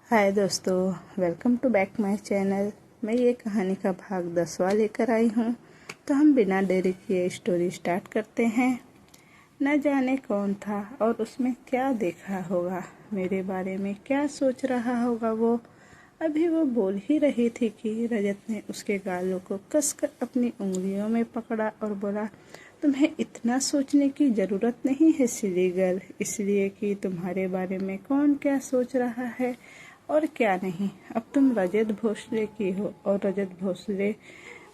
हाय दोस्तों, welcome to back my channel. मैं ये कहानी का भाग 10वां लेकर आई हूँ। तो हम बिना देरी किए स्टोरी स्टार्ट करते हैं। न जाने कौन था और उसमें क्या देखा होगा, मेरे बारे में क्या सोच रहा होगा वो। अभी वो बोल ही रही थी कि रजत ने उसके गालों को कसकर अपनी उंगलियों में पकड़ा और बोला, तुम्हें इतना सोचने की ज़रूरत नहीं है सिली गर्ल, इसलिए कि तुम्हारे बारे में कौन क्या सोच रहा है और क्या नहीं। अब तुम रजत भोसले की हो और रजत भोसले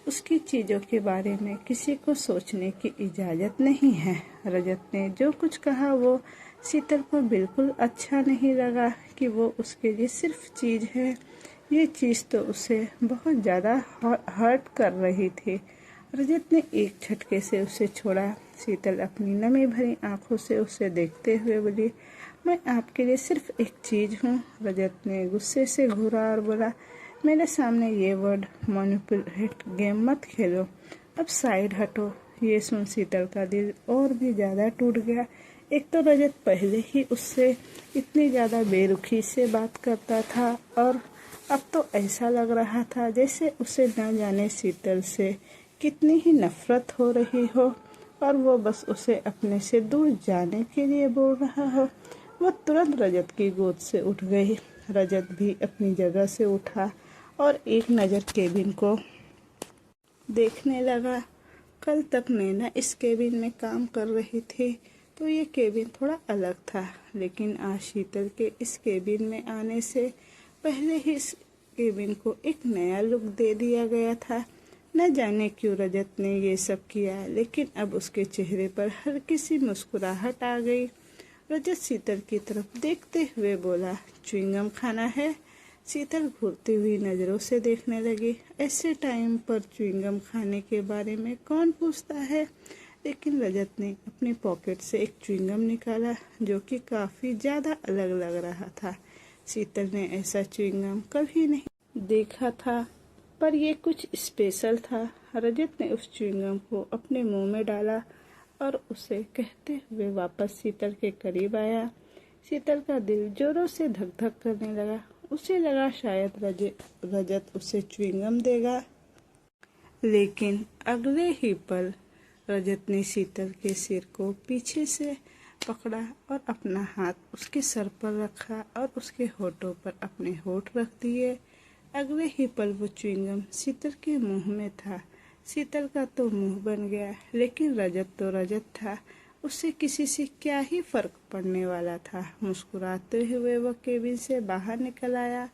उसकी चीज़ों के बारे में किसी को सोचने की इजाज़त नहीं है। रजत ने जो कुछ कहा वो शीतल को बिल्कुल अच्छा नहीं लगा कि वो उसके लिए सिर्फ चीज़ है। ये चीज़ तो उसे बहुत ज़्यादा हर्ट कर रही थी। रजत ने एक झटके से उसे छोड़ा। शीतल अपनी नमी भरी आंखों से उसे देखते हुए बोली, मैं आपके लिए सिर्फ एक चीज़ हूँ। रजत ने गुस्से से घूरा और बोला, मेरे सामने ये वर्ड मैनिपुलेट गेम मत खेलो, अब साइड हटो। ये सुन शीतल का दिल और भी ज़्यादा टूट गया। एक तो रजत पहले ही उससे इतनी ज़्यादा बेरुखी से बात करता था और अब तो ऐसा लग रहा था जैसे उसे न जाने शीतल से कितनी ही नफरत हो रही हो और वो बस उसे अपने से दूर जाने के लिए बोल रहा हो। वो तुरंत रजत की गोद से उठ गई। रजत भी अपनी जगह से उठा और एक नज़र केबिन को देखने लगा। कल तक नैना इस केबिन में काम कर रही थी तो ये केबिन थोड़ा अलग था, लेकिन आज शीतल के इस केबिन में आने से पहले ही इस केबिन को एक नया लुक दे दिया गया था। न जाने क्यों रजत ने ये सब किया, लेकिन अब उसके चेहरे पर हल्की सी मुस्कुराहट आ गई। रजत शीतल की तरफ देखते हुए बोला, च्युइंगम खाना है? शीतल घूरती हुई नज़रों से देखने लगी। ऐसे टाइम पर च्युइंगम खाने के बारे में कौन पूछता है। लेकिन रजत ने अपनी पॉकेट से एक च्युइंगम निकाला जो कि काफ़ी ज़्यादा अलग लग रहा था। शीतल ने ऐसा च्युइंगम कभी नहीं देखा था, पर यह कुछ स्पेशल था। रजत ने उस च्युइंगम को अपने मुंह में डाला और उसे कहते हुए वापस शीतल के करीब आया। शीतल का दिल जोरों से धक धक करने लगा। उसे लगा शायद रजत उसे च्युइंगम देगा, लेकिन अगले ही पल रजत ने शीतल के सिर को पीछे से पकड़ा और अपना हाथ उसके सर पर रखा और उसके होठों पर अपने होठ रख दिए। अगले ही पल वो च्युइंगम शीतल के मुंह में था। शीतल का तो मुंह बन गया, लेकिन रजत तो रजत था, उससे किसी से क्या ही फर्क पड़ने वाला था। मुस्कुराते हुए वह केबिन से बाहर निकल आया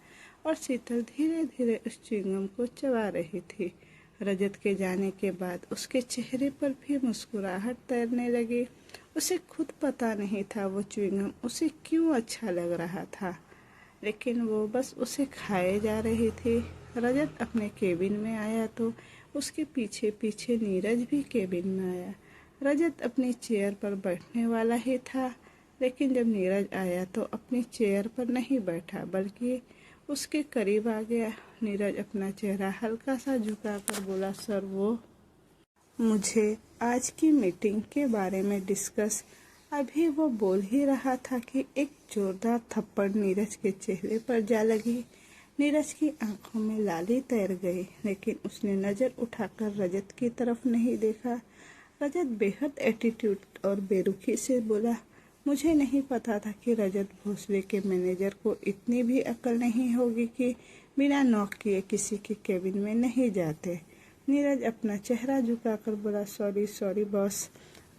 और शीतल धीरे धीरे उस च्युइंगम को चबा रही थी। रजत के जाने के बाद उसके चेहरे पर भी मुस्कुराहट तैरने लगी। उसे खुद पता नहीं था वो च्युइंगम उसे क्यों अच्छा लग रहा था, लेकिन वो बस उसे खाए जा रही थी। रजत अपने केबिन में आया तो उसके पीछे पीछे नीरज भी केबिन में आया। रजत अपनी चेयर पर बैठने वाला ही था, लेकिन जब नीरज आया तो अपनी चेयर पर नहीं बैठा बल्कि उसके करीब आ गया। नीरज अपना चेहरा हल्का सा झुकाकर बोला, सर वो मुझे आज की मीटिंग के बारे में डिस्कस। अभी वो बोल ही रहा था कि एक जोरदार थप्पड़ नीरज के चेहरे पर जा लगी। नीरज की आंखों में लाली तैर गई, लेकिन उसने नज़र उठाकर रजत की तरफ नहीं देखा। रजत बेहद एटीट्यूड और बेरुखी से बोला, मुझे नहीं पता था कि रजत भोसले के मैनेजर को इतनी भी अकल नहीं होगी कि बिना नॉक किए किसी के केबिन में नहीं जाते। नीरज अपना चेहरा झुकाकर बोला, सॉरी सॉरी बॉस।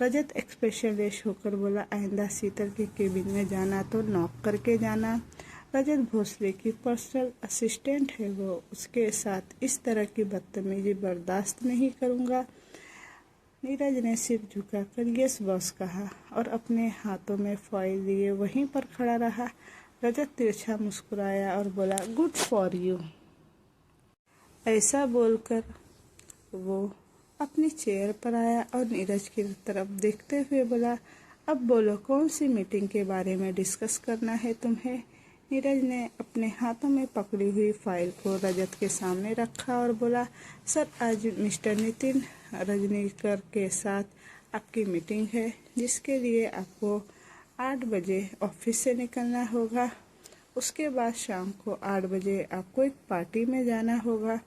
रजत एक्सप्रेशनलेस होकर बोला, आइंदा शीतल के केबिन में जाना तो नॉक करके जाना। रजत भोसले की पर्सनल असिस्टेंट है वो, उसके साथ इस तरह की बदतमीजी बर्दाश्त नहीं करूँगा। नीरज ने सिर झुकाकर यस बॉस कहा और अपने हाथों में फाइल लिए वहीं पर खड़ा रहा। रजत तिरछा मुस्कुराया और बोला, गुड फॉर यू। ऐसा बोलकर वो अपनी चेयर पर आया और नीरज की तरफ देखते हुए बोला, अब बोलो कौन सी मीटिंग के बारे में डिस्कस करना है तुम्हें। नीरज ने अपने हाथों में पकड़ी हुई फाइल को रजत के सामने रखा और बोला, सर आज मिस्टर नितिन रजनीकर के साथ आपकी मीटिंग है, जिसके लिए आपको 8 बजे ऑफिस से निकलना होगा। उसके बाद शाम को 8 बजे आपको एक पार्टी में जाना होगा।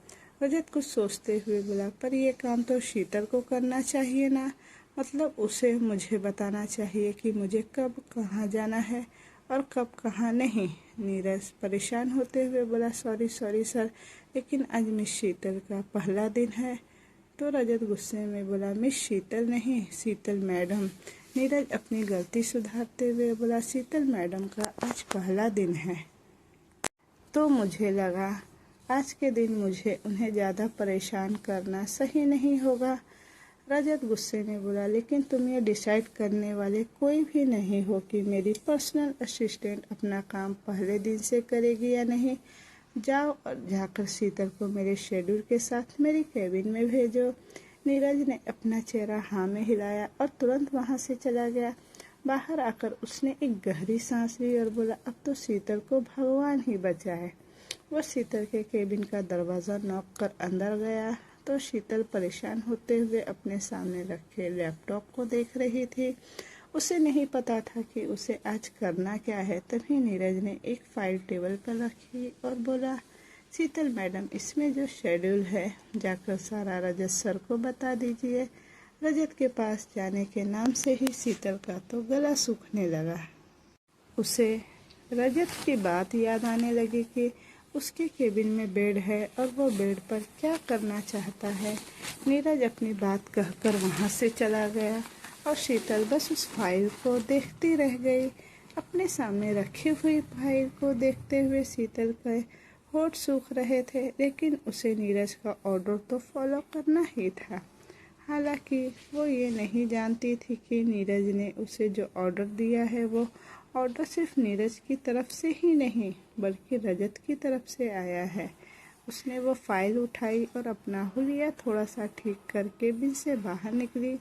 रजत कुछ सोचते हुए बोला, पर ये काम तो शीतल को करना चाहिए ना, मतलब उसे मुझे बताना चाहिए कि मुझे कब कहाँ जाना है और कब कहाँ नहीं। नीरज परेशान होते हुए बोला, सॉरी सॉरी सर, लेकिन आज मिस शीतल का पहला दिन है। तो रजत गुस्से में बोला, मिस शीतल नहीं, शीतल मैडम। नीरज अपनी गलती सुधारते हुए बोला, शीतल मैडम का आज पहला दिन है। तो मुझे लगा आज के दिन मुझे उन्हें ज़्यादा परेशान करना सही नहीं होगा। रजत गुस्से में बोला, लेकिन तुम ये डिसाइड करने वाले कोई भी नहीं हो कि मेरी पर्सनल असिस्टेंट अपना काम पहले दिन से करेगी या नहीं। जाओ और जाकर शीतल को मेरे शेड्यूल के साथ मेरी कैबिन में भेजो। नीरज ने अपना चेहरा हाँ में हिलाया और तुरंत वहाँ से चला गया। बाहर आकर उसने एक गहरी सांस ली और बोला, अब तो शीतल को भगवान ही बचाए। वह शीतल के केबिन का दरवाज़ा नॉक कर अंदर गया तो शीतल परेशान होते हुए अपने सामने रखे लैपटॉप को देख रही थी। उसे नहीं पता था कि उसे आज करना क्या है। तभी नीरज ने एक फाइल टेबल पर रखी और बोला, शीतल मैडम, इसमें जो शेड्यूल है जाकर सारा रजत सर को बता दीजिए। रजत के पास जाने के नाम से ही शीतल का तो गला सूखने लगा। उसे रजत की बात याद आने लगी कि उसके केबिन में बेड है और वो बेड पर क्या करना चाहता है। नीरज अपनी बात कहकर वहाँ से चला गया और शीतल बस उस फाइल को देखती रह गई। अपने सामने रखी हुई फाइल को देखते हुए शीतल के होठ सूख रहे थे, लेकिन उसे नीरज का ऑर्डर तो फॉलो करना ही था। हालांकि वो ये नहीं जानती थी कि नीरज ने उसे जो ऑर्डर दिया है वो ऑर्डर सिर्फ नीरज की तरफ से ही नहीं बल्कि रजत की तरफ से आया है। उसने वो फाइल उठाई और अपना हुलिया थोड़ा सा ठीक कर केबिन से बाहर निकली।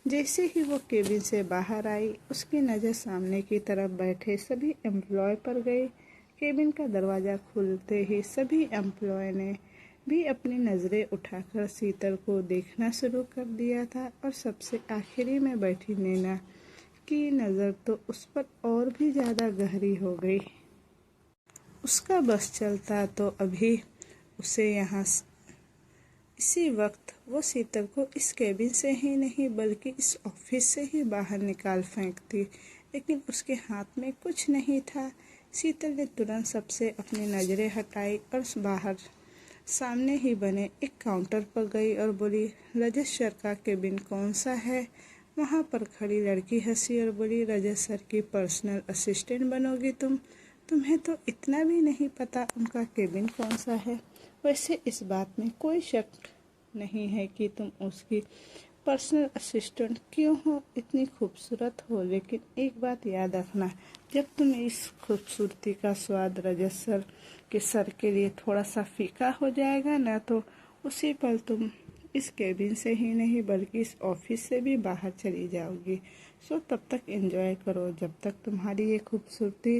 जैसे ही वो केबिन से बाहर आई, उसकी नज़र सामने की तरफ बैठे सभी एम्प्लॉय पर गई। केबिन का दरवाज़ा खुलते ही सभी एम्प्लॉय ने भी अपनी नज़रें उठाकर शीतल को देखना शुरू कर दिया था और सबसे आखिरी में बैठी नैना की नज़र तो उस पर और भी ज़्यादा गहरी हो गई। उसका बस चलता तो अभी उसे यहाँ इसी वक्त वो शीतल को इस केबिन से ही नहीं बल्कि इस ऑफिस से ही बाहर निकाल फेंकती, लेकिन उसके हाथ में कुछ नहीं था। शीतल ने तुरंत सबसे अपनी नज़रें हटाई और बाहर सामने ही बने एक काउंटर पर गई और बोली, रजत सर का केबिन कौन सा है? वहाँ पर खड़ी लड़की हंसी और बोली, रजत सर की पर्सनल असिस्टेंट बनोगी तुम? तुम्हें तो इतना भी नहीं पता उनका केबिन कौन सा है। वैसे इस बात में कोई शक नहीं है कि तुम उसकी पर्सनल असिस्टेंट क्यों हो, इतनी खूबसूरत हो, लेकिन एक बात याद रखना, जब तुम इस खूबसूरती का स्वाद रजत सर के सर के लिए थोड़ा सा फीका हो जाएगा ना, तो उसी पल तुम इस केबिन से ही नहीं बल्कि इस ऑफिस से भी बाहर चली जाओगी। सो तब तक एंजॉय करो जब तक तुम्हारी ये खूबसूरती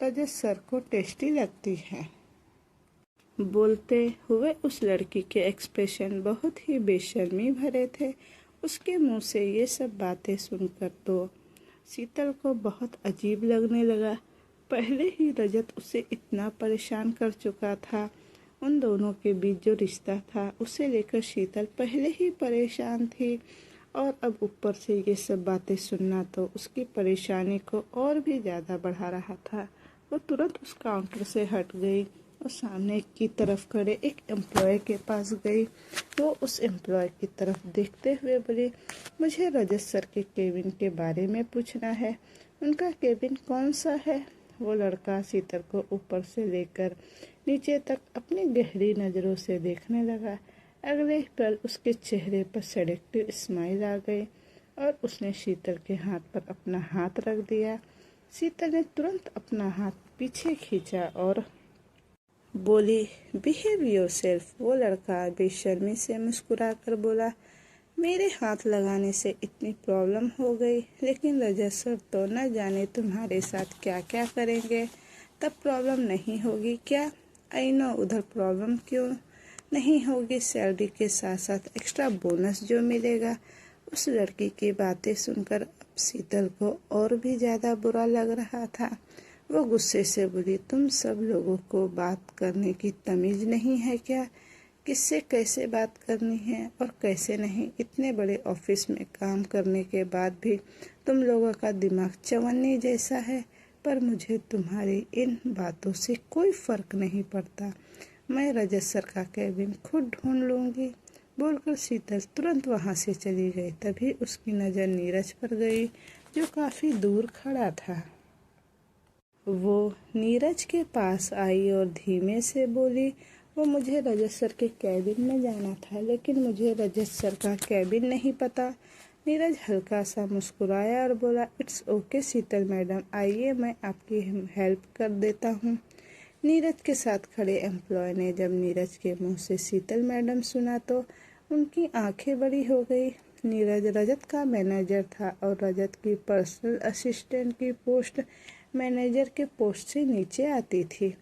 रजत सर को टेस्टी लगती है। बोलते हुए उस लड़की के एक्सप्रेशन बहुत ही बेशर्मी भरे थे। उसके मुंह से ये सब बातें सुनकर तो शीतल को बहुत अजीब लगने लगा। पहले ही रजत उसे इतना परेशान कर चुका था। उन दोनों के बीच जो रिश्ता था उसे लेकर शीतल पहले ही परेशान थी और अब ऊपर से ये सब बातें सुनना तो उसकी परेशानी को और भी ज़्यादा बढ़ा रहा था। वो तुरंत उस काउंटर से हट गई और सामने की तरफ खड़े एक एम्प्लॉय के पास गई। वो उस एम्प्लॉय की तरफ देखते हुए बोली, मुझे रजत सर के केबिन के बारे में पूछना है, उनका केबिन कौन सा है? वो लड़का शीतल को ऊपर से लेकर नीचे तक अपनी गहरी नज़रों से देखने लगा। अगले पल उसके चेहरे पर सेडक्टिव स्माइल आ गई और उसने शीतल के हाथ पर अपना हाथ रख दिया। शीतल ने तुरंत अपना हाथ पीछे खींचा और बोली, बिहेव योरसेल्फ। वो लड़का बेशर्मी से मुस्कुरा कर बोला, मेरे हाथ लगाने से इतनी प्रॉब्लम हो गई, लेकिन रजत सर तो न जाने तुम्हारे साथ क्या क्या करेंगे, तब प्रॉब्लम नहीं होगी क्या? आई नो, उधर प्रॉब्लम क्यों नहीं होगी, सैलरी के साथ साथ एक्स्ट्रा बोनस जो मिलेगा। उस लड़की की बातें सुनकर अब शीतल को और भी ज़्यादा बुरा लग रहा था। वो गुस्से से बोली, तुम सब लोगों को बात करने की तमीज़ नहीं है क्या? किससे कैसे बात करनी है और कैसे नहीं? इतने बड़े ऑफिस में काम करने के बाद भी तुम लोगों का दिमाग चवन्नी जैसा है। पर मुझे तुम्हारी इन बातों से कोई फ़र्क नहीं पड़ता। मैं रजत सर का कैबिन खुद ढूंढ लूँगी, बोलकर शीतल तुरंत वहाँ से चली गई। तभी उसकी नज़र नीरज पर गई, जो काफ़ी दूर खड़ा था। वो नीरज के पास आई और धीमे से बोली, वो मुझे रजत सर के कैबिन में जाना था, लेकिन मुझे रजत सर का कैबिन नहीं पता। नीरज हल्का सा मुस्कुराया और बोला, इट्स ओके शीतल मैडम, आइए मैं आपकी हेल्प कर देता हूँ। नीरज के साथ खड़े एम्प्लॉय ने जब नीरज के मुंह से शीतल मैडम सुना तो उनकी आंखें बड़ी हो गई। नीरज रजत का मैनेजर था और रजत की पर्सनल असिस्टेंट की पोस्ट मैनेजर के पोस्ट से नीचे आती थी।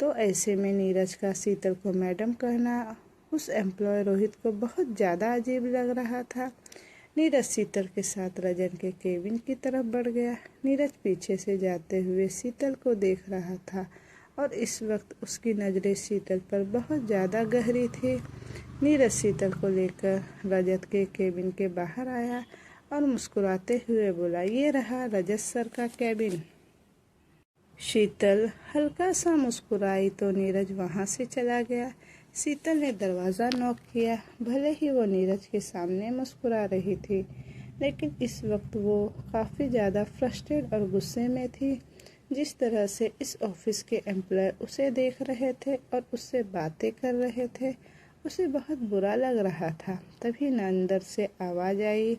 तो ऐसे में नीरज का शीतल को मैडम कहना उस एम्प्लॉय रोहित को बहुत ज़्यादा अजीब लग रहा था। नीरज शीतल के साथ रजन के केबिन की तरफ बढ़ गया। नीरज पीछे से जाते हुए शीतल को देख रहा था और इस वक्त उसकी नज़रें शीतल पर बहुत ज़्यादा गहरी थी। नीरज शीतल को लेकर रजत के केबिन के बाहर आया और मुस्कुराते हुए बोला, ये रहा रजत सर का केबिन। शीतल हल्का सा मुस्कुराई तो नीरज वहाँ से चला गया। शीतल ने दरवाज़ा नॉक किया। भले ही वो नीरज के सामने मुस्कुरा रही थी, लेकिन इस वक्त वो काफ़ी ज़्यादा फ्रस्ट्रेट और गुस्से में थी। जिस तरह से इस ऑफिस के एम्प्लॉय उसे देख रहे थे और उससे बातें कर रहे थे, उसे बहुत बुरा लग रहा था। तभी न अंदर से आवाज़ आई,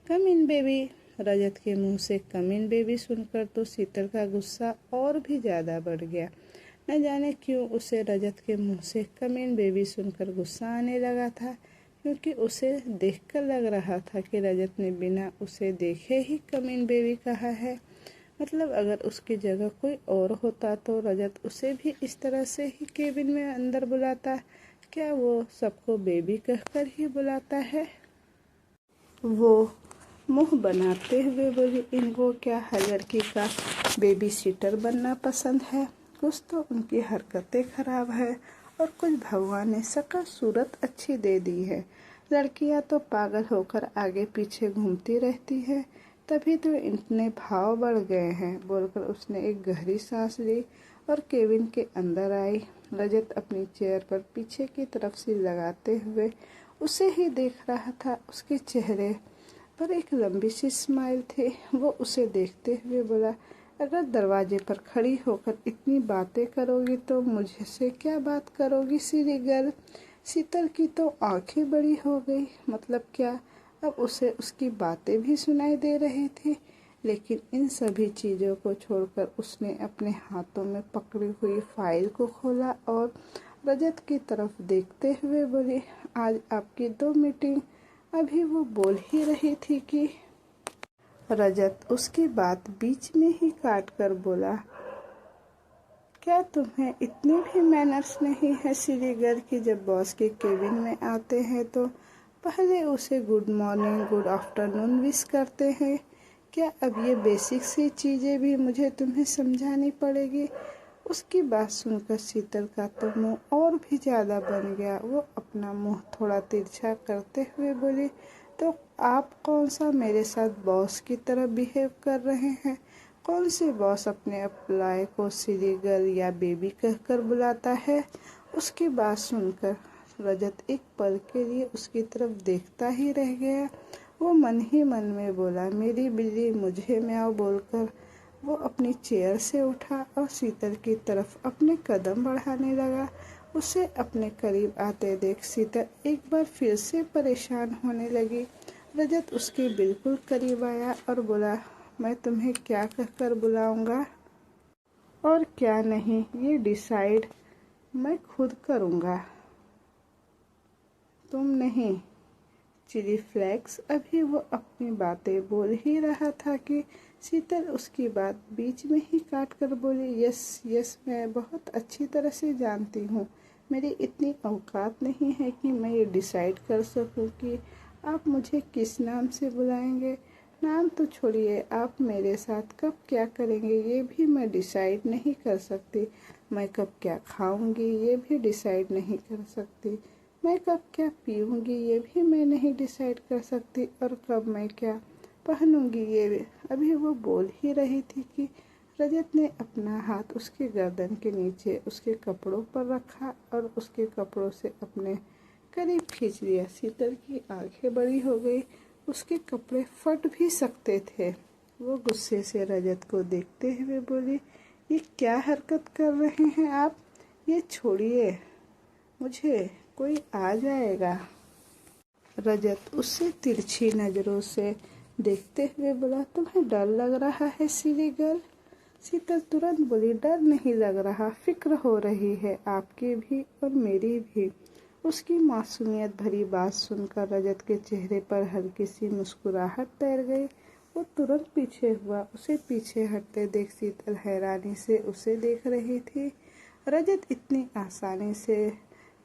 कम इन बेबी। रजत के मुंह से कम इन बेबी सुनकर तो शीतल का गुस्सा और भी ज़्यादा बढ़ गया। न जाने क्यों उसे रजत के मुंह से कम इन बेबी सुनकर गुस्सा आने लगा था, क्योंकि उसे देखकर लग रहा था कि रजत ने बिना उसे देखे ही कम इन बेबी कहा है। मतलब अगर उसकी जगह कोई और होता तो रजत उसे भी इस तरह से ही केबिन में अंदर बुलाता। क्या वो सबको बेबी कहकर ही बुलाता है? वो मुंह बनाते हुए बोली, इनको क्या हर लड़की का बेबी सीटर बनना पसंद है? कुछ तो उनकी हरकतें खराब है और कुछ भगवान ने शक्ल सूरत अच्छी दे दी है। लड़कियां तो पागल होकर आगे पीछे घूमती रहती है, तभी तो इतने भाव बढ़ गए हैं, बोलकर उसने एक गहरी सांस ली और केबिन के अंदर आई। रजत अपनी चेयर पर पीछे की तरफ से लगाते हुए उसे ही देख रहा था। उसके चेहरे पर एक लंबी सी स्माइल थी। वो उसे देखते हुए बोला, अगर दरवाजे पर खड़ी होकर इतनी बातें करोगी तो मुझसे क्या बात करोगी सीधी गर्ल? शीतल की तो आंखें बड़ी हो गई। मतलब क्या अब उसे उसकी बातें भी सुनाई दे रही थी? लेकिन इन सभी चीज़ों को छोड़कर उसने अपने हाथों में पकड़ी हुई फाइल को खोला और रजत की तरफ देखते हुए बोली, आज आपकी 2 मीटिंग। अभी वो बोल ही रही थी कि रजत उसकी बात बीच में ही काट कर बोला, क्या तुम्हें इतने भी मैनर्स नहीं है श्रीगर की जब बॉस के केबिन में आते हैं तो पहले उसे good morning good afternoon wish करते हैं? क्या अब ये बेसिक सी चीज़ें भी मुझे तुम्हें समझानी पड़ेगी? उसकी बात सुनकर शीतल का तो मुंह और भी ज़्यादा बन गया। वो अपना मुंह थोड़ा तिरछा करते हुए बोली, तो आप कौन सा मेरे साथ बॉस की तरह बिहेव कर रहे हैं? कौन से बॉस अपने एम्प्लॉय को सिली गर्ल या बेबी कहकर बुलाता है? उसकी बात सुनकर रजत एक पल के लिए उसकी तरफ देखता ही रह गया। वो मन ही मन में बोला, मेरी बिल्ली मुझे म्याऊं बोलकर वो अपनी चेयर से उठा और शीतल की तरफ अपने कदम बढ़ाने लगा। उसे अपने करीब आते देख शीतल एक बार फिर से परेशान होने लगी। रजत उसके बिल्कुल करीब आया और बोला, मैं तुम्हें क्या कहकर बुलाऊंगा और क्या नहीं ये डिसाइड मैं खुद करूंगा, तुम नहीं। Chilli flakes. अभी वो अपनी बातें बोल ही रहा था कि शीतल उसकी बात बीच में ही काट कर बोली, यस यस, मैं बहुत अच्छी तरह से जानती हूँ, मेरी इतनी औकात नहीं है कि मैं ये डिसाइड कर सकूँ कि आप मुझे किस नाम से बुलाएंगे। नाम तो छोड़िए, आप मेरे साथ कब क्या करेंगे ये भी मैं डिसाइड नहीं कर सकती। मैं कब क्या खाऊंगी ये भी डिसाइड नहीं कर सकती। मैं कब क्या पीऊंगी ये भी मैं नहीं डिसाइड कर सकती। और कब मैं क्या पहनूंगी ये भी। अभी वो बोल ही रही थी कि रजत ने अपना हाथ उसके गर्दन के नीचे उसके कपड़ों पर रखा और उसके कपड़ों से अपने करीब खींच लिया। शीतल की आंखें बड़ी हो गई। उसके कपड़े फट भी सकते थे। वो गुस्से से रजत को देखते हुए बोली, ये क्या हरकत कर रहे हैं आप? ये छोड़िए, मुझे कोई आ जाएगा। रजत उससे तिरछी नजरों से देखते हुए बोला, तुम्हें डर लग रहा है सिली गर्ल? शीतल तुरंत बोली, डर नहीं लग रहा, फिक्र हो रही है, आपकी भी और मेरी भी। उसकी मासूमियत भरी बात सुनकर रजत के चेहरे पर हल्की सी मुस्कुराहट तैर गई। वो तुरंत पीछे हुआ। उसे पीछे हटते देख शीतल हैरानी से उसे देख रही थी। रजत इतनी आसानी से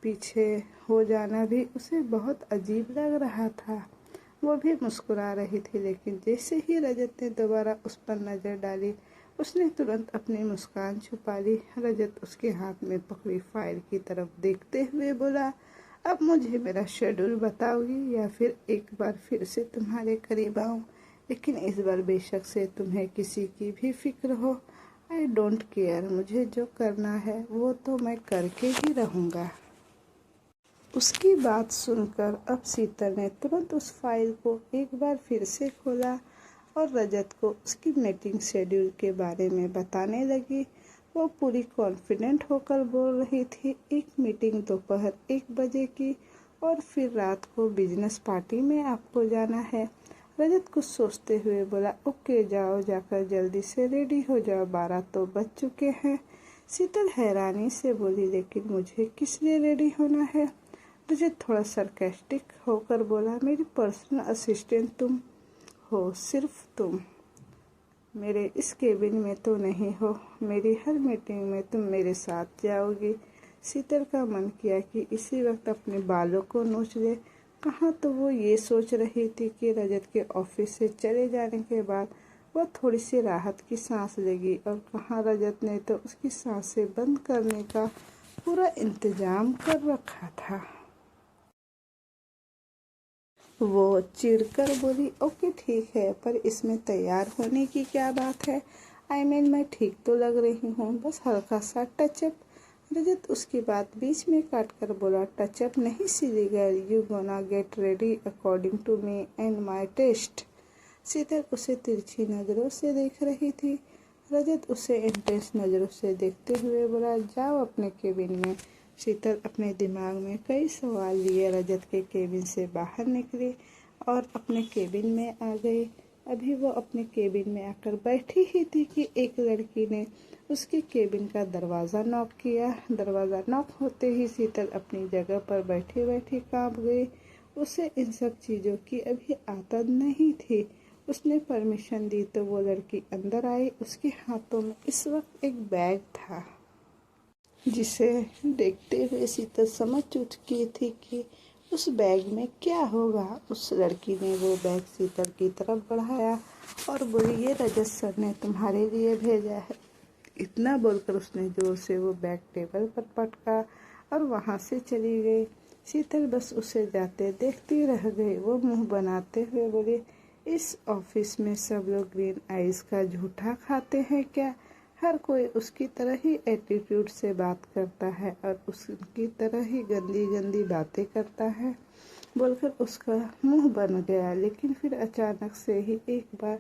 पीछे हो जाना भी उसे बहुत अजीब लग रहा था। वो भी मुस्कुरा रही थी, लेकिन जैसे ही रजत ने दोबारा उस पर नजर डाली उसने तुरंत अपनी मुस्कान छुपा ली। रजत उसके हाथ में पकड़ी फाइल की तरफ देखते हुए बोला, अब मुझे मेरा शेड्यूल बताओगी या फिर एक बार फिर से तुम्हारे करीब आऊं? लेकिन इस बार बेशक से तुम्हें किसी की भी फिक्र हो, आई डोंट केयर। मुझे जो करना है वो तो मैं करके ही रहूँगा। उसकी बात सुनकर अब शीतल ने तुरंत उस फाइल को एक बार फिर से खोला और रजत को उसकी मीटिंग शेड्यूल के बारे में बताने लगी। वो पूरी कॉन्फिडेंट होकर बोल रही थी, एक मीटिंग दोपहर 1 बजे की और फिर रात को बिजनेस पार्टी में आपको जाना है। रजत कुछ सोचते हुए बोला, ओके जाओ, जाकर जल्दी से रेडी हो जाओ, 12 तो बज चुके हैं। शीतल हैरानी से बोली, लेकिन मुझे किस लिए रेडी होना है? रजत थोड़ा सरकास्टिक होकर बोला, मेरी पर्सनल असिस्टेंट तुम हो, सिर्फ तुम। मेरे इस केबिन में तो नहीं हो, मेरी हर मीटिंग में तुम मेरे साथ जाओगी। शीतल का मन किया कि इसी वक्त अपने बालों को नोच ले। कहाँ तो वो ये सोच रही थी कि रजत के ऑफिस से चले जाने के बाद वह थोड़ी सी राहत की सांस लेगी, और कहाँ रजत ने तो उसकी सांसें बंद करने का पूरा इंतजाम कर रखा था। वो चिढ़कर बोली, ओके ठीक है, पर इसमें तैयार होने की क्या बात है? आई मीन मैं ठीक तो लग रही हूँ, बस हल्का सा टचअप। रजत उसकी बात बीच में काट कर बोला, टचअप नहीं silly girl, you gonna get ready according to me and my taste. Sheetal उसे तिरछी नज़रों से देख रही थी। रजत उसे इंटेंस नज़रों से देखते हुए बोला, जाओ अपने केबिन में। शीतल अपने दिमाग में कई सवाल लिए रजत के केबिन से बाहर निकली और अपने केबिन में आ गई। अभी वो अपने केबिन में आकर बैठी ही थी कि एक लड़की ने उसके केबिन का दरवाज़ा नॉक किया। दरवाज़ा नॉक होते ही शीतल अपनी जगह पर बैठी बैठी कांप गई। उसे इन सब चीज़ों की अभी आदत नहीं थी। उसने परमिशन दी तो वो लड़की अंदर आई। उसके हाथों में इस वक्त एक बैग था, जिसे देखते हुए शीतल समझ चुकी थी कि उस बैग में क्या होगा। उस लड़की ने वो बैग शीतल की तरफ बढ़ाया और बोली, ये रजत सर ने तुम्हारे लिए भेजा है। इतना बोलकर उसने जोर से वो बैग टेबल पर पटका और वहाँ से चली गई। शीतल बस उसे जाते देखती रह गई। वो मुंह बनाते हुए बोली, इस ऑफिस में सब लोग ग्रीन आइस का झूठा खाते हैं क्या? हर कोई उसकी तरह ही एटीट्यूड से बात करता है और उसकी तरह ही गंदी गंदी बातें करता है, बोलकर उसका मुंह बन गया। लेकिन फिर अचानक से ही एक बार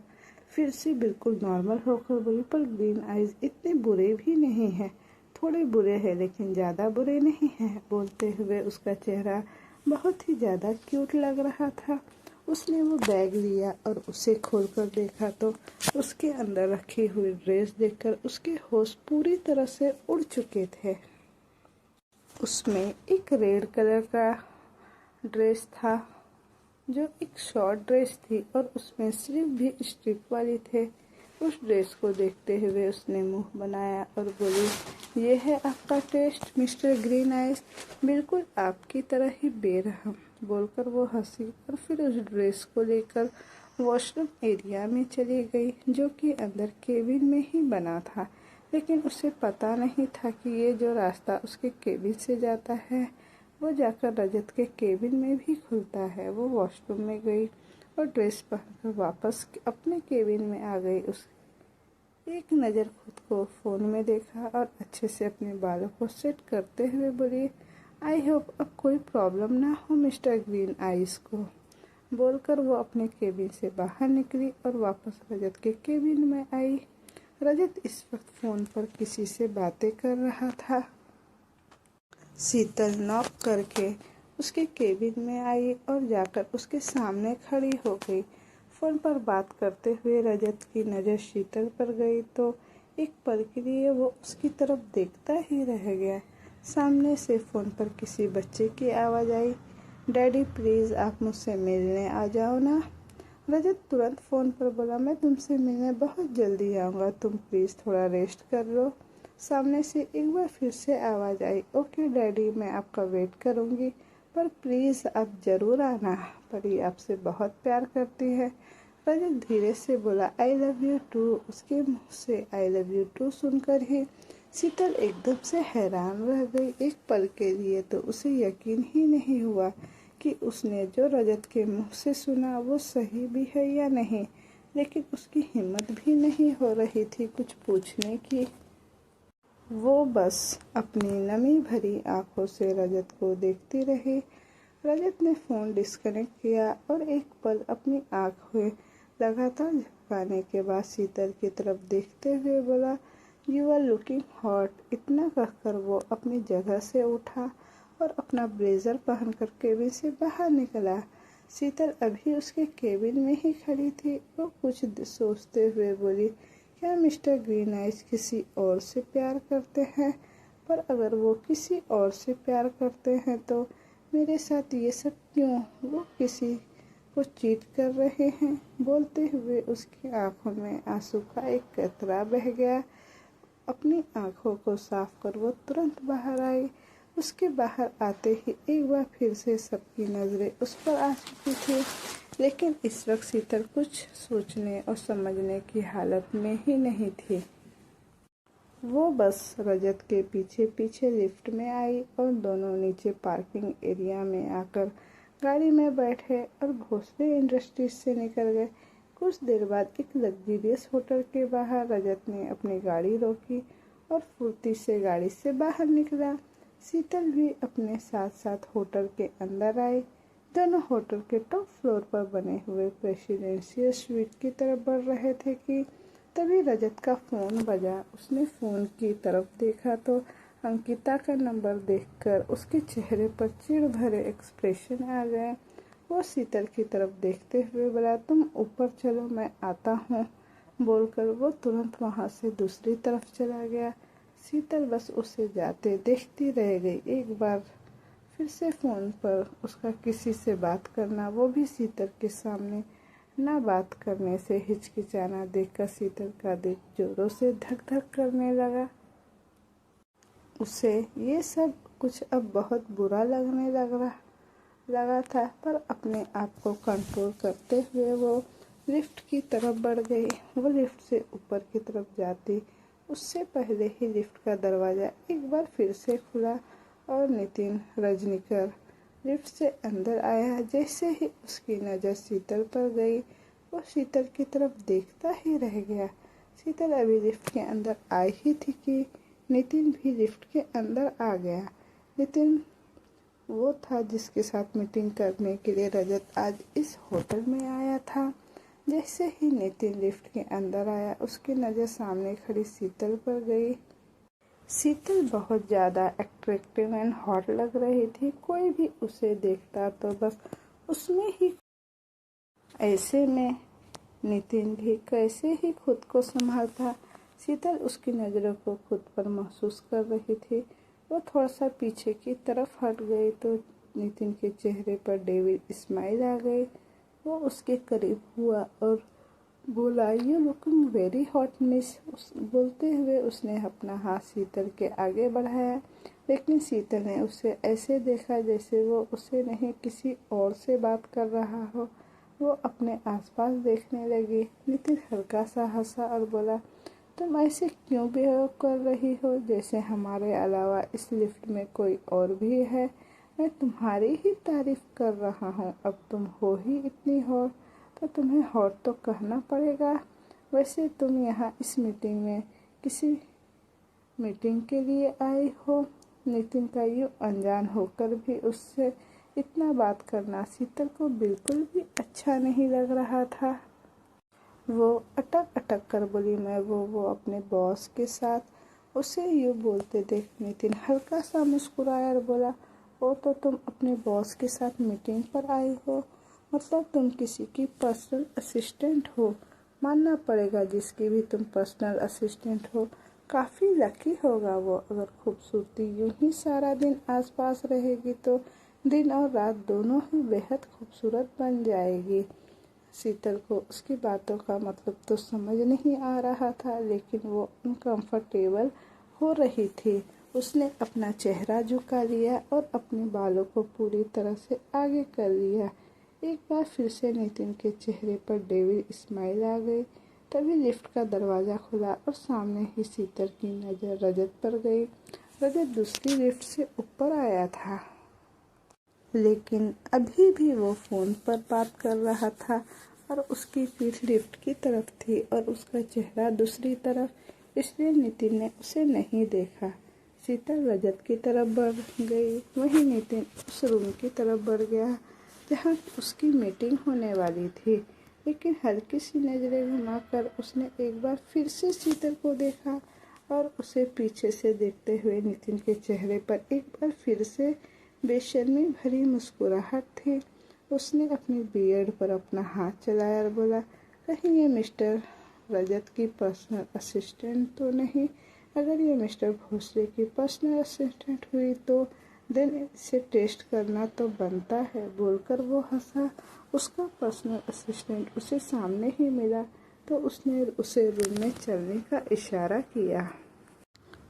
फिर से बिल्कुल नॉर्मल होकर बोली, पर ग्रीन आइज इतने बुरे भी नहीं हैं, थोड़े बुरे हैं लेकिन ज़्यादा बुरे नहीं हैं। बोलते हुए उसका चेहरा बहुत ही ज़्यादा क्यूट लग रहा था। उसने वो बैग लिया और उसे खोलकर देखा तो उसके अंदर रखी हुई ड्रेस देखकर उसके होश पूरी तरह से उड़ चुके थे। उसमें एक रेड कलर का ड्रेस था, जो एक शॉर्ट ड्रेस थी और उसमें स्लीव भी स्ट्रिप वाली थे। उस ड्रेस को देखते हुए उसने मुंह बनाया और बोली, ये है आपका टेस्ट मिस्टर ग्रीन आइज, बिल्कुल आपकी तरह ही बेरहम। बोलकर वो हंसी और फिर उस ड्रेस को लेकर वॉशरूम एरिया में चली गई, जो कि अंदर केबिन में ही बना था। लेकिन उसे पता नहीं था कि ये जो रास्ता उसके केबिन से जाता है वो जाकर रजत के केबिन में भी खुलता है। वो वॉशरूम में गई और ड्रेस पहनकर वापस अपने केबिन में आ गई। उस एक नज़र खुद को फ़ोन में देखा और अच्छे से अपने बालों को सेट करते हुए बोली, आई होप अब कोई प्रॉब्लम ना हो मिस्टर ग्रीन आइस को। बोलकर वो अपने केबिन से बाहर निकली और वापस रजत के केबिन में आई। रजत इस वक्त फ़ोन पर किसी से बातें कर रहा था। शीतल नॉक करके उसके केबिन में आई और जाकर उसके सामने खड़ी हो गई। फ़ोन पर बात करते हुए रजत की नज़र शीतल पर गई तो एक पल के लिए वो उसकी तरफ देखता ही रह गया। सामने से फ़ोन पर किसी बच्चे की आवाज़ आई, डैडी प्लीज़ आप मुझसे मिलने आ जाओ ना। रजत तुरंत फ़ोन पर बोला, मैं तुमसे मिलने बहुत जल्दी आऊँगा, तुम प्लीज़ थोड़ा रेस्ट कर लो। सामने से एक बार फिर से आवाज़ आई, ओके डैडी मैं आपका वेट करूँगी, पर प्लीज़ आप ज़रूर आना, परी आपसे बहुत प्यार करती है। रजत धीरे से बोला, आई लव यू टू। उसके मुँह से आई लव यू टू सुनकर ही शीतल एकदम से हैरान रह गई। एक पल के लिए तो उसे यकीन ही नहीं हुआ कि उसने जो रजत के मुँह से सुना वो सही भी है या नहीं, लेकिन उसकी हिम्मत भी नहीं हो रही थी कुछ पूछने की। वो बस अपनी नमी भरी आंखों से रजत को देखती रही। रजत ने फ़ोन डिस्कनेक्ट किया और एक पल अपनी आँखें लगातार झपकाने के बाद शीतल की तरफ देखते हुए बोला, यू आर लुकिंग हॉट। इतना कहकर वो अपनी जगह से उठा और अपना ब्लेजर पहनकर केबिन से बाहर निकला। शीतल अभी उसके केबिन में ही खड़ी थी। वो कुछ सोचते हुए बोली, क्या मिस्टर ग्रीन आइस किसी और से प्यार करते हैं? पर अगर वो किसी और से प्यार करते हैं तो मेरे साथ ये सब क्यों? वो किसी को चीट कर रहे हैं। बोलते हुए उसकी आंखों में आंसू का एक कतरा बह गया। अपनी आंखों को साफ कर वो तुरंत बाहर आई। उसके बाहर आते ही एक बार फिर से सबकी नज़रें उस पर आ चुकी थी, लेकिन इस वक्त शीतल कुछ सोचने और समझने की हालत में ही नहीं थी। वो बस रजत के पीछे पीछे लिफ्ट में आई और दोनों नीचे पार्किंग एरिया में आकर गाड़ी में बैठे और भोसले इंडस्ट्रीज से निकल गए। कुछ देर बाद एक लग्जरियस होटल के बाहर रजत ने अपनी गाड़ी रोकी और फुर्ती से गाड़ी से बाहर निकला। शीतल भी अपने साथ साथ होटल के अंदर आई। दोनों होटल के टॉप फ्लोर पर बने हुए प्रेसिडेंशियल स्वीट की तरफ बढ़ रहे थे कि तभी रजत का फ़ोन बजा। उसने फ़ोन की तरफ देखा तो अंकिता का नंबर देखकर उसके चेहरे पर चिढ़ भरे एक्सप्रेशन आ गए। वो शीतल की तरफ देखते हुए बोला, तुम ऊपर चलो मैं आता हूँ। बोलकर वो तुरंत वहाँ से दूसरी तरफ चला गया। शीतल बस उसे जाते देखती रह गई। एक बार फिर से फ़ोन पर उसका किसी से बात करना, वो भी शीतल के सामने ना बात करने से हिचकिचाना देखकर शीतल का दिल जोरों से धक धक करने लगा। उसे ये सब कुछ अब बहुत बुरा लगने लगा था, पर अपने आप को कंट्रोल करते हुए वो लिफ्ट की तरफ बढ़ गई। वो लिफ्ट से ऊपर की तरफ जाती उससे पहले ही लिफ्ट का दरवाज़ा एक बार फिर से खुला और नितिन रजनीकर लिफ्ट से अंदर आया। जैसे ही उसकी नज़र शीतल पर गई वो शीतल की तरफ देखता ही रह गया। शीतल अभी लिफ्ट के अंदर आई ही थी कि नितिन भी लिफ्ट के अंदर आ गया। नितिन वो था जिसके साथ मीटिंग करने के लिए रजत आज इस होटल में आया था। जैसे ही नितिन लिफ्ट के अंदर आया उसकी नज़र सामने खड़ी शीतल पर गई। शीतल बहुत ज़्यादा अट्रैक्टिव एंड हॉट लग रही थी। कोई भी उसे देखता तो बस उसमें ही। ऐसे में नितिन भी कैसे ही खुद को संभालता। शीतल उसकी नज़रों को खुद पर महसूस कर रही थी। वो थोड़ा सा पीछे की तरफ हट गई तो नितिन के चेहरे पर डेविड स्माइल आ गई। वो उसके करीब हुआ और बोला, you looking very hot miss. बोलते हुए उसने अपना हाथ शीतल के आगे बढ़ाया, लेकिन शीतल ने उसे ऐसे देखा जैसे वो उसे नहीं किसी और से बात कर रहा हो। वो अपने आसपास देखने लगी। नितिन हल्का सा हंसा और बोला, तुम ऐसे क्यों बिहेव कर रही हो जैसे हमारे अलावा इस लिफ्ट में कोई और भी है। मैं तुम्हारी ही तारीफ कर रहा हूँ। अब तुम हो ही इतनी हॉट तो तुम्हें हॉट तो कहना पड़ेगा। वैसे तुम यहाँ इस मीटिंग में किसी मीटिंग के लिए आई हो। नितिन का यूँ अनजान होकर भी उससे इतना बात करना शीतल को बिल्कुल भी अच्छा नहीं लग रहा था। वो अटक अटक कर बोली, मैं वो अपने बॉस के साथ। उसे यूँ बोलते देख नितिन हल्का सा मुस्कुराया और बोला, ओ तो तुम अपने बॉस के साथ मीटिंग पर आई हो, मतलब तुम किसी की पर्सनल असिस्टेंट हो। मानना पड़ेगा जिसकी भी तुम पर्सनल असिस्टेंट हो, काफ़ी लकी होगा वो। अगर खूबसूरती यूं ही सारा दिन आसपास रहेगी तो दिन और रात दोनों ही बेहद खूबसूरत बन जाएगी। शीतल को उसकी बातों का मतलब तो समझ नहीं आ रहा था, लेकिन वो अनकंफर्टेबल हो रही थी। उसने अपना चेहरा झुका लिया और अपने बालों को पूरी तरह से आगे कर लिया। एक बार फिर से नितिन के चेहरे पर डेविड स्माइल आ गई। तभी लिफ्ट का दरवाज़ा खुला और सामने ही शीतल की नज़र रजत पर गई। रजत दूसरी लिफ्ट से ऊपर आया था, लेकिन अभी भी वो फ़ोन पर बात कर रहा था और उसकी पीठ लिफ्ट की तरफ थी और उसका चेहरा दूसरी तरफ, इसलिए नितिन ने उसे नहीं देखा। शीतल रजत की तरफ बढ़ गई, वहीं नितिन उस रूम की तरफ बढ़ गया जहाँ उसकी मीटिंग होने वाली थी। लेकिन हल्की सी नज़रें घुमाकर उसने एक बार फिर से शीतल को देखा और उसे पीछे से देखते हुए नितिन के चेहरे पर एक बार फिर से बेशर्मी भरी मुस्कुराहट थी। उसने अपनी बियर्ड पर अपना हाथ चलाया और बोला, कहीं ये मिस्टर रजत की पर्सनल असिस्टेंट तो नहीं। अगर ये मिस्टर भोसले की पर्सनल असिस्टेंट हुई तो दिन इसे टेस्ट करना तो बनता है। बोलकर वो हंसा। उसका पर्सनल असिस्टेंट उसे सामने ही मिला तो उसने उसे रूम में चलने का इशारा किया।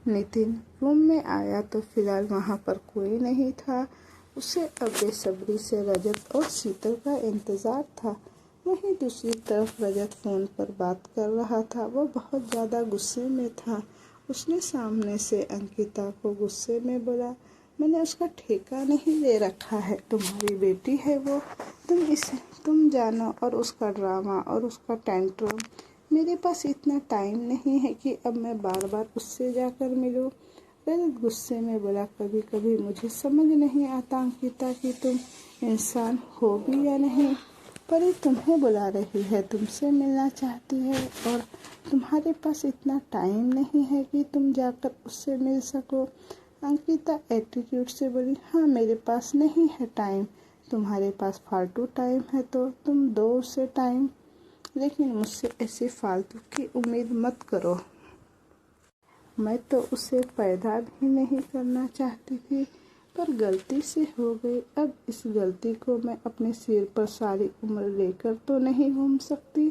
नितिन रूम में आया तो फिलहाल वहाँ पर कोई नहीं था। उसे अब बेसब्री से रजत और शीतल का इंतज़ार था। वहीं दूसरी तरफ रजत फ़ोन पर बात कर रहा था। वो बहुत ज़्यादा गुस्से में था। उसने सामने से अंकिता को गुस्से में बोला, मैंने उसका ठेका नहीं ले रखा है, तुम्हारी बेटी है वो। तुम जानो और उसका ड्रामा और उसका टेंट्रम। मेरे पास इतना टाइम नहीं है कि अब मैं बार बार उससे जाकर मिलूं। रजत गुस्से में बोला, कभी कभी मुझे समझ नहीं आता अंकिता कि तुम इंसान हो भी या नहीं। पर ये तुम्हें बुला रही है, तुमसे मिलना चाहती है और तुम्हारे पास इतना टाइम नहीं है कि तुम जाकर उससे मिल सको। अंकिता एटीट्यूड से बोली, हाँ मेरे पास नहीं है टाइम। तुम्हारे पास फालतू टाइम है तो तुम दो उसे टाइम, लेकिन मुझसे ऐसे फालतू की उम्मीद मत करो। मैं तो उसे पैदा भी नहीं करना चाहती थी, पर गलती से हो गई। अब इस गलती को मैं अपने सिर पर सारी उम्र लेकर तो नहीं घूम सकती।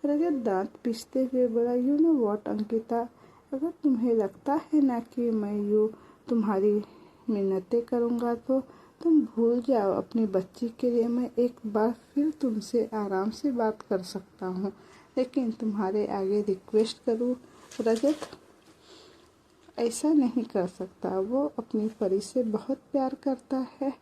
रजत दांत पीसते हुए बोला, यू नो वॉट अंकिता, अगर तुम्हें लगता है ना कि मैं यूँ तुम्हारी मिन्नतें करूँगा तो तुम भूल जाओ अपनी बच्ची के लिए मैं एक बार फिर तुमसे आराम से बात कर सकता हूँ, लेकिन तुम्हारे आगे रिक्वेस्ट करूँ रजत, ऐसा नहीं कर सकता। वो अपनी परी से बहुत प्यार करता है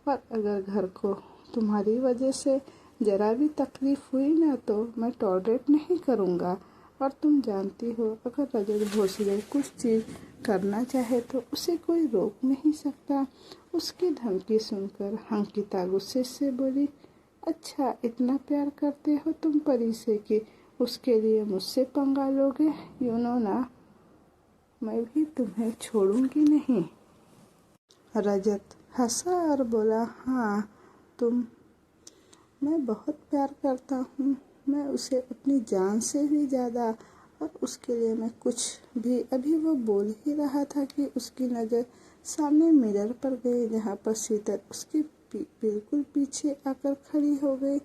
और अगर घर को तुम्हारी वजह से ज़रा भी तकलीफ़ हुई ना तो मैं टॉलरेट नहीं करूँगा। और तुम जानती हो अगर रजत भोसले कुछ चीज़ करना चाहे तो उसे कोई रोक नहीं सकता। उसकी धमकी सुनकर अंकिता गुस्से से बोली, अच्छा इतना प्यार करते हो तुम परी से कि उसके लिए मुझसे पंगा लोगे। यू नो ना, मैं भी तुम्हें छोड़ूंगी नहीं। रजत हंसा और बोला, हाँ मैं बहुत प्यार करता हूँ। मैं उसे अपनी जान से भी ज़्यादा, और उसके लिए मैं कुछ भी। अभी वो बोल ही रहा था कि उसकी नज़र सामने मिरर पर गई जहाँ पर शीतल उसके बिल्कुल पीछे आकर खड़ी हो गई।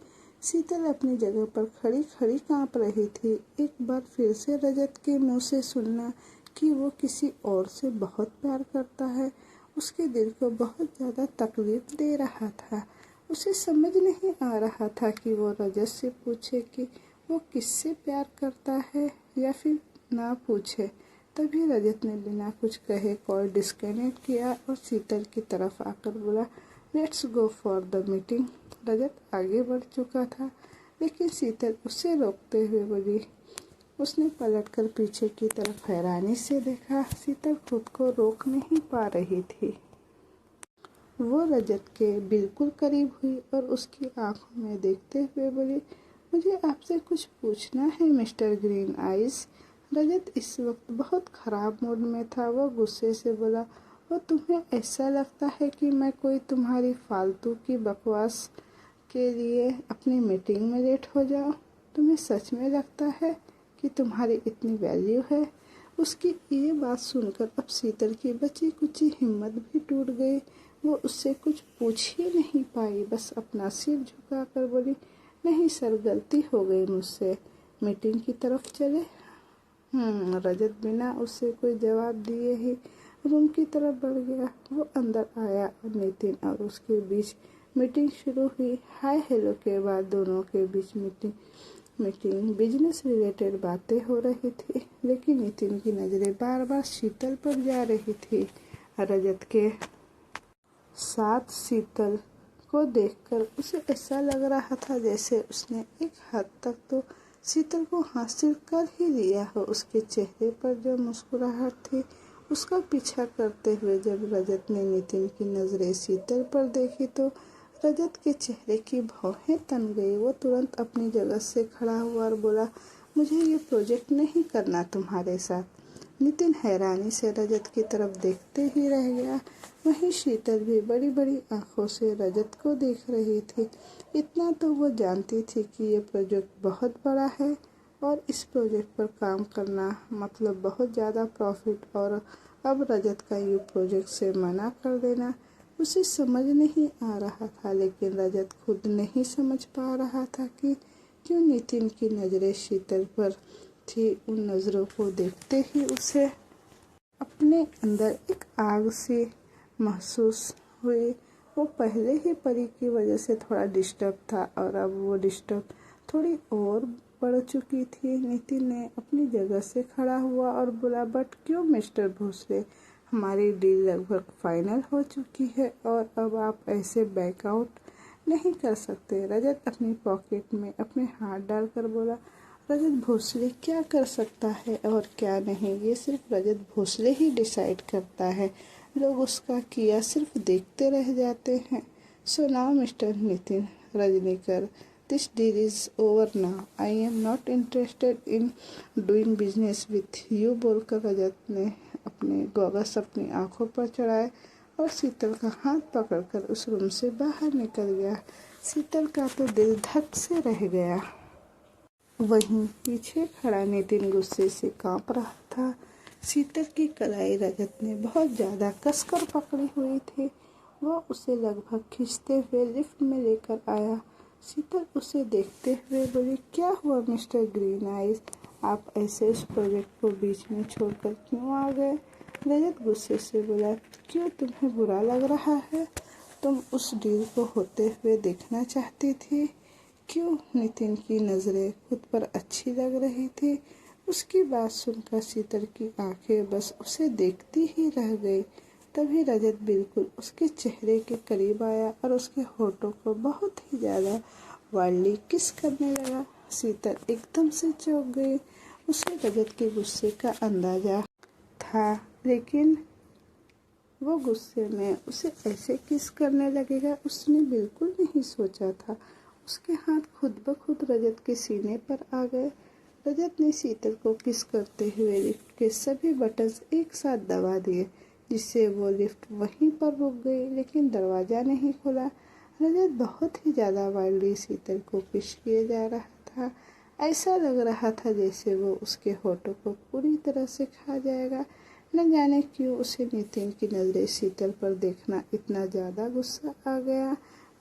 शीतल अपनी जगह पर खड़ी खड़ी काँप रही थी। एक बार फिर से रजत के मुंह से सुनना कि वो किसी और से बहुत प्यार करता है उसके दिल को बहुत ज़्यादा तकलीफ दे रहा था। उसे समझ नहीं आ रहा था कि वो रजत से पूछे कि वो किससे प्यार करता है या फिर ना पूछे। तभी रजत ने बिना कुछ कहे कॉल डिस्कनेक्ट किया और शीतल की तरफ आकर बोला, let's go for the meeting. Rajat आगे बढ़ चुका था, लेकिन शीतल उसे रोकते हुए बोली। उसने पलटकर पीछे की तरफ हैरानी से देखा। शीतल खुद को रोक नहीं पा रही थी। वो रजत के बिल्कुल करीब हुई और उसकी आंखों में देखते हुए बोली, मुझे आपसे कुछ पूछना है मिस्टर ग्रीन आइज। रजत इस वक्त बहुत ख़राब मूड में था। वो गुस्से से बोला, वो तुम्हें ऐसा लगता है कि मैं कोई तुम्हारी फालतू की बकवास के लिए अपनी मीटिंग में लेट हो जाऊं? तुम्हें सच में लगता है कि तुम्हारी इतनी वैल्यू है? उसकी ये बात सुनकर अब शीतल की बची कुची हिम्मत भी टूट गई। वो उससे कुछ पूछ ही नहीं पाई, बस अपना सिर झुकाकर बोली, नहीं सर, गलती हो गई मुझसे, मीटिंग की तरफ चले। रजत बिना उससे कोई जवाब दिए ही रूम की तरफ बढ़ गया। वो अंदर आया और नितिन और उसके बीच मीटिंग शुरू हुई। हाय हेलो के बाद दोनों के बीच मीटिंग बिजनेस रिलेटेड बातें हो रही थी, लेकिन नितिन की नज़रें बार बार शीतल पर जा रही थी। रजत के साथ शीतल को देखकर उसे ऐसा लग रहा था जैसे उसने एक हद तक तो शीतल को हासिल कर ही लिया हो। उसके चेहरे पर जो मुस्कुराहट थी, उसका पीछा करते हुए जब रजत ने नितिन की नज़रें शीतल पर देखी तो रजत के चेहरे की भौहें तन गई। वो तुरंत अपनी जगह से खड़ा हुआ और बोला, मुझे ये प्रोजेक्ट नहीं करना तुम्हारे साथ। नितिन हैरानी से रजत की तरफ देखते ही रह गया। वहीं शीतल भी बड़ी बड़ी आंखों से रजत को देख रही थी। इतना तो वो जानती थी कि ये प्रोजेक्ट बहुत बड़ा है और इस प्रोजेक्ट पर काम करना मतलब बहुत ज़्यादा प्रॉफिट, और अब रजत का ये प्रोजेक्ट से मना कर देना उसे समझ नहीं आ रहा था। लेकिन रजत खुद नहीं समझ पा रहा था कि क्यों नितिन की नज़रें शीतल पर थी। उन नज़रों को देखते ही उसे अपने अंदर एक आग सी महसूस हुई। वो पहले ही परी की वजह से थोड़ा डिस्टर्ब था और अब वो डिस्टर्ब थोड़ी और बढ़ चुकी थी। नितिन ने अपनी जगह से खड़ा हुआ और बोला, बट क्यों मिस्टर भोसले, हमारी डील लगभग फाइनल हो चुकी है और अब आप ऐसे बैकआउट नहीं कर सकते। रजत अपनी पॉकेट में अपने हाथ डालकर बोला, रजत भोसले क्या कर सकता है और क्या नहीं, ये सिर्फ रजत भोसले ही डिसाइड करता है। लोग उसका किया सिर्फ देखते रह जाते हैं। So now mister Nitin Rajnikar, this deal is over now, I am not interested in doing business with you, बोलकर रजत ने अपने गॉगल्स अपनी आंखों पर चढ़ाए और शीतल का हाथ पकड़कर उस रूम से बाहर निकल गया। शीतल का तो दिल धक से रह गया। वहीं पीछे खड़ा नितिन गुस्से से कांप रहा था। शीतल की कलाई रजत ने बहुत ज़्यादा कसकर पकड़ी हुई थी। वो उसे लगभग खींचते हुए लिफ्ट में लेकर आया। शीतल उसे देखते हुए बोली, क्या हुआ मिस्टर ग्रीन आइज, आप ऐसे उस प्रोजेक्ट को बीच में छोड़कर क्यों आ गए? रजत गुस्से से बोला, क्यों तुम्हें बुरा लग रहा है? तुम उस डील को होते हुए देखना चाहती थी क्यों? नितिन की नज़रें खुद पर अच्छी लग रही थी। उसकी बात सुनकर शीतल की आंखें बस उसे देखती ही रह गई। तभी रजत बिल्कुल उसके चेहरे के करीब आया और उसके होठों को बहुत ही ज़्यादा वाइल्डली किस करने लगा। शीतल एकदम से चौंक गई। उसे रजत के गुस्से का अंदाजा था, लेकिन वो गुस्से में उसे ऐसे किस करने लगेगा उसने बिल्कुल नहीं सोचा था। उसके हाथ खुद ब खुद रजत के सीने पर आ गए। रजत ने शीतल को किस करते हुए लिफ्ट के सभी बटन्स एक साथ दबा दिए, जिससे वो लिफ्ट वहीं पर रुक गई, लेकिन दरवाज़ा नहीं खुला। रजत बहुत ही ज़्यादा वाइल्डली शीतल को किस किए जा रहा था। ऐसा लग रहा था जैसे वो उसके होठों को पूरी तरह से खा जाएगा। न जाने क्यों उसे नितिन की नज़रें शीतल पर देखना इतना ज़्यादा गुस्सा आ गया।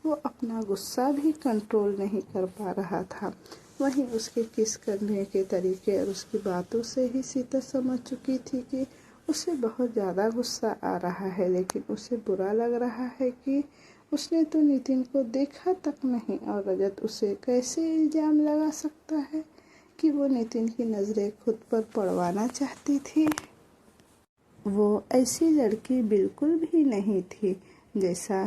वो अपना गुस्सा भी कंट्रोल नहीं कर पा रहा था। वहीं उसके किस करने के तरीके और उसकी बातों से ही शीतल समझ चुकी थी कि उसे बहुत ज़्यादा गुस्सा आ रहा है, लेकिन उसे बुरा लग रहा है कि उसने तो नितिन को देखा तक नहीं और रजत उसे कैसे इल्जाम लगा सकता है कि वो नितिन की नज़रें खुद पर पड़वाना चाहती थी। वो ऐसी लड़की बिल्कुल भी नहीं थी जैसा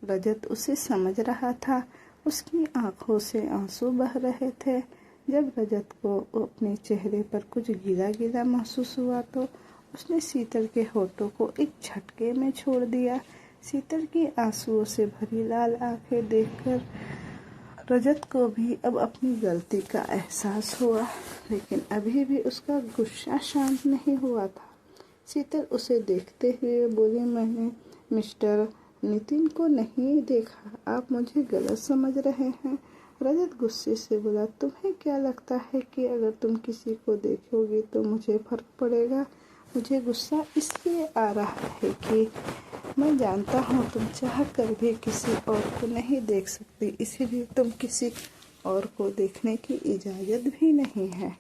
रजत उसे समझ रहा था। उसकी आंखों से आंसू बह रहे थे। जब रजत को अपने चेहरे पर कुछ गीला गीला महसूस हुआ तो उसने शीतल के होठों को एक झटके में छोड़ दिया। शीतल की आंसुओं से भरी लाल आंखें देखकर रजत को भी अब अपनी गलती का एहसास हुआ, लेकिन अभी भी उसका गुस्सा शांत नहीं हुआ था। शीतल उसे देखते हुए बोली, मैंने मिस्टर नितिन को नहीं देखा, आप मुझे गलत समझ रहे हैं। रजत गुस्से से बोला, तुम्हें क्या लगता है कि अगर तुम किसी को देखोगी तो मुझे फर्क पड़ेगा? मुझे गुस्सा इसलिए आ रहा है कि मैं जानता हूँ तुम चाह कर भी किसी और को नहीं देख सकती, इसीलिए तुम किसी और को देखने की इजाज़त भी नहीं है।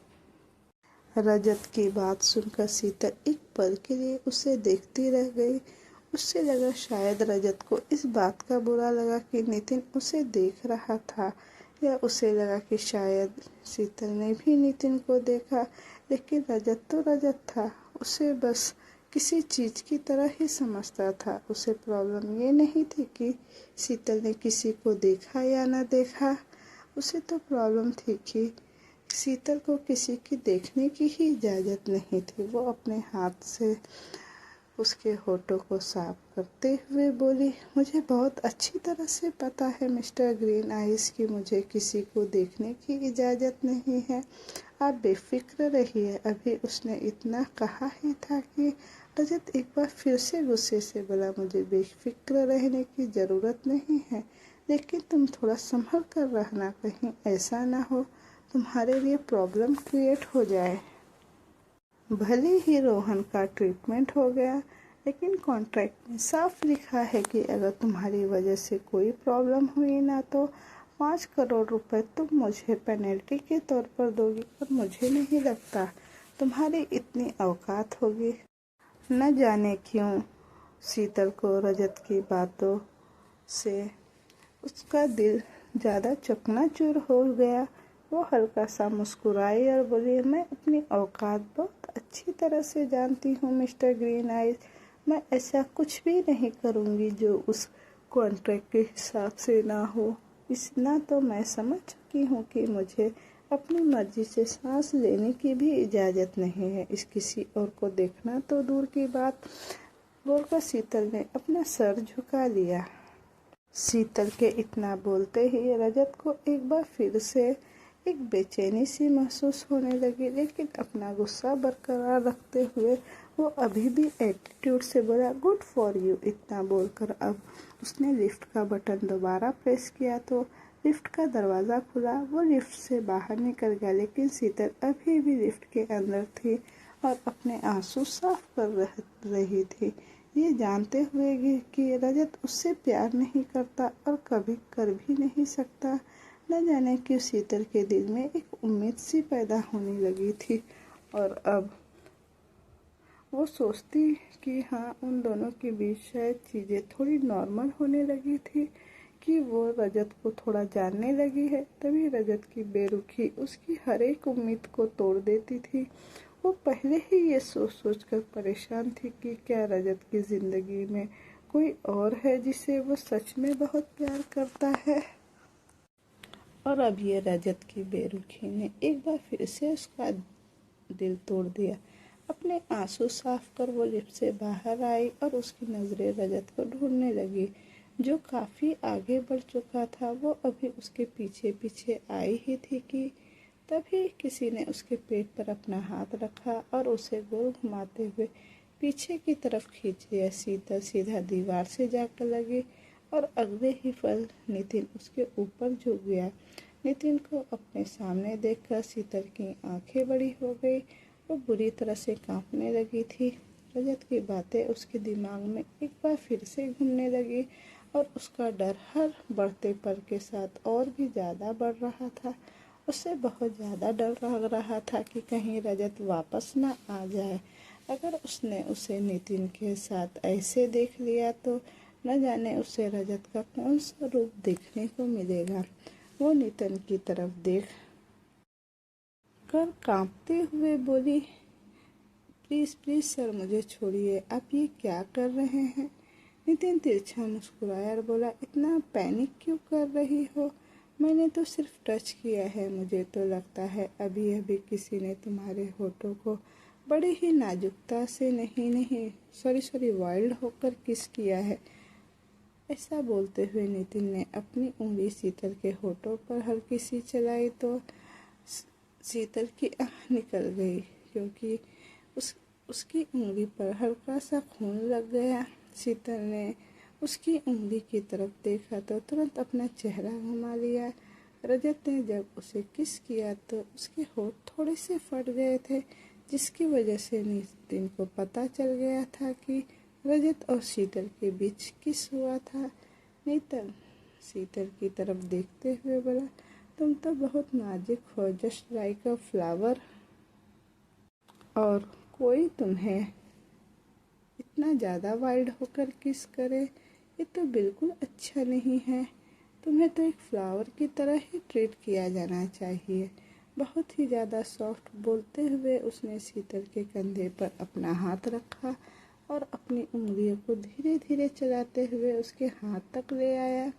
रजत की बात सुनकर शीतल एक पल के लिए उसे देखती रह गई। उससे लगा शायद रजत को इस बात का बुरा लगा कि नितिन उसे देख रहा था, या उसे लगा कि शायद शीतल ने भी नितिन को देखा। लेकिन रजत तो रजत था, उसे बस किसी चीज़ की तरह ही समझता था। उसे प्रॉब्लम ये नहीं थी कि शीतल ने किसी को देखा या न देखा, उसे तो प्रॉब्लम थी कि शीतल को किसी की देखने की ही इजाज़त नहीं थी। वो अपने हाथ से उसके होठों को साफ करते हुए बोली, मुझे बहुत अच्छी तरह से पता है मिस्टर ग्रीन आइस कि मुझे किसी को देखने की इजाज़त नहीं है। आप बेफिक्र रहिए। अभी उसने इतना कहा ही था कि रजत एक बार फिर से गुस्से से बोला, मुझे बेफिक्र रहने की ज़रूरत नहीं है, लेकिन तुम थोड़ा संभल कर रहना, कहीं ऐसा ना हो तुम्हारे लिए प्रॉब्लम क्रिएट हो जाए। भले ही रोहन का ट्रीटमेंट हो गया, लेकिन कॉन्ट्रैक्ट में साफ लिखा है कि अगर तुम्हारी वजह से कोई प्रॉब्लम हुई ना तो 5 करोड़ रुपए तुम मुझे पेनल्टी के तौर पर दोगी, और मुझे नहीं लगता तुम्हारी इतनी औकात होगी। न जाने क्यों शीतल को रजत की बातों से उसका दिल ज़्यादा चकनाचूर हो गया। वो हल्का सा मुस्कुराई और बोली, मैं अपनी औकात बहुत अच्छी तरह से जानती हूँ मिस्टर ग्रीन आइज। मैं ऐसा कुछ भी नहीं करूँगी जो उस कॉन्ट्रैक्ट के हिसाब से ना हो। इतना तो मैं समझ चुकी हूँ कि मुझे अपनी मर्जी से सांस लेने की भी इजाज़त नहीं है। इस किसी और को देखना तो दूर की बात, बोलकर शीतल ने अपना सर झुका लिया। शीतल के इतना बोलते ही रजत को एक बार फिर से एक बेचैनी सी महसूस होने लगी, लेकिन अपना गुस्सा बरकरार रखते हुए वो अभी भी एटीट्यूड से बोला, गुड फॉर यू। इतना बोलकर अब उसने लिफ्ट का बटन दोबारा प्रेस किया तो लिफ्ट का दरवाज़ा खुला। वो लिफ्ट से बाहर निकल गया, लेकिन शीतल अभी भी लिफ्ट के अंदर थी और अपने आंसू साफ कर रही थी, ये जानते हुए कि रजत उससे प्यार नहीं करता और कभी कर भी नहीं सकता। न जाने क्यों शीतल के दिल में एक उम्मीद सी पैदा होने लगी थी, और अब वो सोचती कि हाँ, उन दोनों के बीच शायद चीज़ें थोड़ी नॉर्मल होने लगी थी, कि वो रजत को थोड़ा जानने लगी है। तभी रजत की बेरुखी उसकी हर एक उम्मीद को तोड़ देती थी। वो पहले ही ये सोच कर परेशान थी कि क्या रजत की ज़िंदगी में कोई और है जिसे वो सच में बहुत प्यार करता है। और अब ये रजत की बेरुखी ने एक बार फिर से उसका दिल तोड़ दिया। अपने आंसू साफ कर वो लिफ्ट से बाहर आई और उसकी नज़रें रजत को ढूंढने लगी, जो काफ़ी आगे बढ़ चुका था। वो अभी उसके पीछे पीछे आई ही थी कि तभी किसी ने उसके पेट पर अपना हाथ रखा और उसे गोल घुमाते हुए पीछे की तरफ खींच लिया। सीधा दीवार से जाकर लगी और अगले ही पल नितिन उसके ऊपर झुक गया। नितिन को अपने सामने देखकर शीतल की आंखें बड़ी हो गई। वो बुरी तरह से कांपने लगी थी। रजत की बातें उसके दिमाग में एक बार फिर से घूमने लगी और उसका डर हर बढ़ते पल के साथ और भी ज़्यादा बढ़ रहा था। उसे बहुत ज़्यादा डर लग रहा था कि कहीं रजत वापस ना आ जाए। अगर उसने उसे नितिन के साथ ऐसे देख लिया तो न जाने उसे रजत का कौन सा रूप देखने को मिलेगा। वो नितिन की तरफ देख कर कांपते हुए बोली, प्लीज़ प्लीज़ सर, मुझे छोड़िए, आप ये क्या कर रहे हैं। नितिन तिरछा मुस्कुराया और बोला, इतना पैनिक क्यों कर रही हो। मैंने तो सिर्फ टच किया है। मुझे तो लगता है अभी अभी किसी ने तुम्हारे होठों को बड़े ही नाजुकता से नहीं सॉरी वाइल्ड होकर किस किया है। ऐसा बोलते हुए नितिन ने अपनी उंगली शीतल के होठों पर हल्की सी चलाई तो शीतल की आह निकल गई, क्योंकि उसकी उंगली पर हल्का सा खून लग गया। शीतल ने उसकी उंगली की तरफ देखा तो तुरंत अपना चेहरा घुमा लिया। रजत ने जब उसे किस किया तो उसके होठ थोड़े से फट गए थे, जिसकी वजह से नितिन को पता चल गया था कि रजत और शीतल के बीच किस हुआ था। नितिन शीतल की तरफ देखते हुए बोला, तुम तो बहुत नाजुक हो, जस्ट लाइक अ फ्लावर, और कोई तुम्हें इतना ज़्यादा वाइल्ड होकर किस करे, ये तो बिल्कुल अच्छा नहीं है। तुम्हें तो एक फ्लावर की तरह ही ट्रीट किया जाना चाहिए। बहुत ही ज़्यादा सॉफ्ट बोलते हुए उसने शीतल के कंधे पर अपना हाथ रखा और अपनी उंगलियों को धीरे धीरे चलाते हुए उसके हाथ तक ले आया।